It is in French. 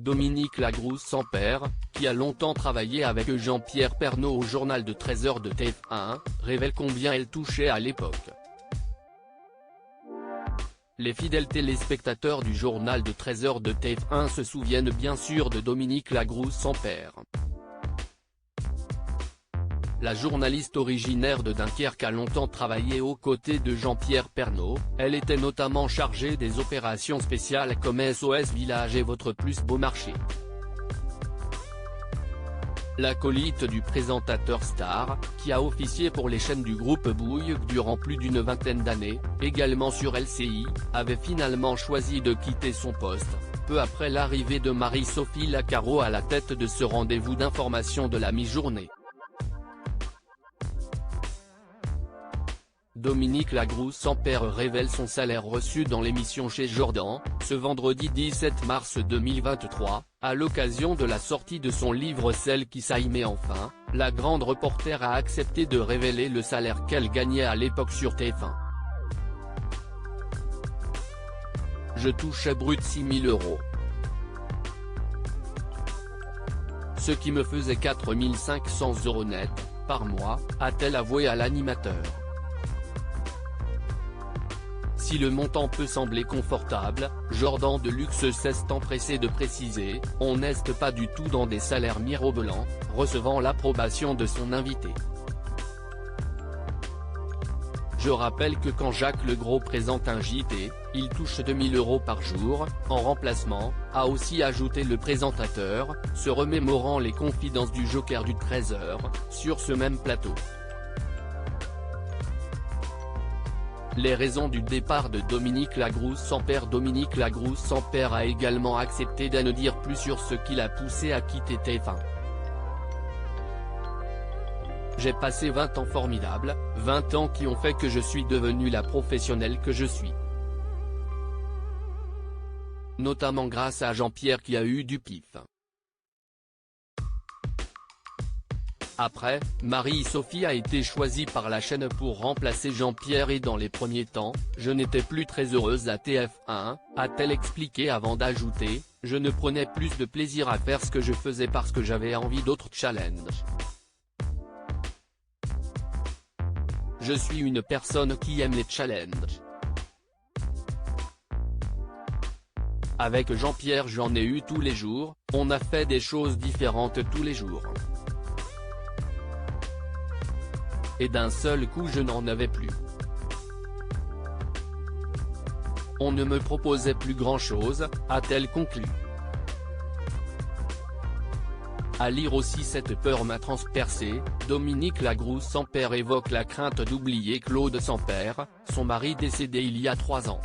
Dominique Lagrousse-Sampère, qui a longtemps travaillé avec Jean-Pierre Pernaut au journal de 13h de TF1, révèle combien elle touchait à l'époque. Les fidèles téléspectateurs du journal de 13h de TF1 se souviennent bien sûr de Dominique Lagrousse-Sampère. La journaliste originaire de Dunkerque a longtemps travaillé aux côtés de Jean-Pierre Pernaut, elle était notamment chargée des opérations spéciales comme SOS Village et Votre plus beau marché. L'acolyte du présentateur star, qui a officié pour les chaînes du groupe Bouygues durant plus d'une vingtaine d'années, également sur LCI, avait finalement choisi de quitter son poste, peu après l'arrivée de Marie-Sophie Lacaro à la tête de ce rendez-vous d'information de la mi-journée. Dominique Lagrousse-Sampère révèle son salaire reçu dans l'émission Chez Jordan, ce vendredi 17 mars 2023, à l'occasion de la sortie de son livre Celle qui s'aimait enfin, la grande reporter a accepté de révéler le salaire qu'elle gagnait à l'époque sur TF1. Je touchais brut 6 000 €. Ce qui me faisait 4 500 € net, par mois, a-t-elle avoué à l'animateur. Si le montant peut sembler confortable, Jordan de Luxe s'est empressé de préciser, on n'est pas du tout dans des salaires mirobolants, recevant l'approbation de son invité. Je rappelle que quand Jacques Legros présente un JT, il touche 2 000 € par jour, en remplacement, a aussi ajouté le présentateur, se remémorant les confidences du Joker du 13h, sur ce même plateau. Les raisons du départ de Dominique Lagrousse-Sampère. Dominique Lagrousse-Sampère a également accepté de ne dire plus sur ce qui l'a poussé à quitter TF1. J'ai passé 20 ans formidables, 20 ans qui ont fait que je suis devenue la professionnelle que je suis. Notamment grâce à Jean-Pierre qui a eu du pif. Après, Marie-Sophie a été choisie par la chaîne pour remplacer Jean-Pierre et dans les premiers temps, je n'étais plus très heureuse à TF1, a-t-elle expliqué avant d'ajouter, je ne prenais plus de plaisir à faire ce que je faisais parce que j'avais envie d'autres challenges. Je suis une personne qui aime les challenges. Avec Jean-Pierre j'en ai eu tous les jours, on a fait des choses différentes tous les jours. Et d'un seul coup je n'en avais plus. On ne me proposait plus grand-chose, a-t-elle conclu. À lire aussi cette peur m'a transpercé, Dominique Lagrousse-Sampère évoque la crainte d'oublier Claude Sampère, son mari décédé il y a 3 ans.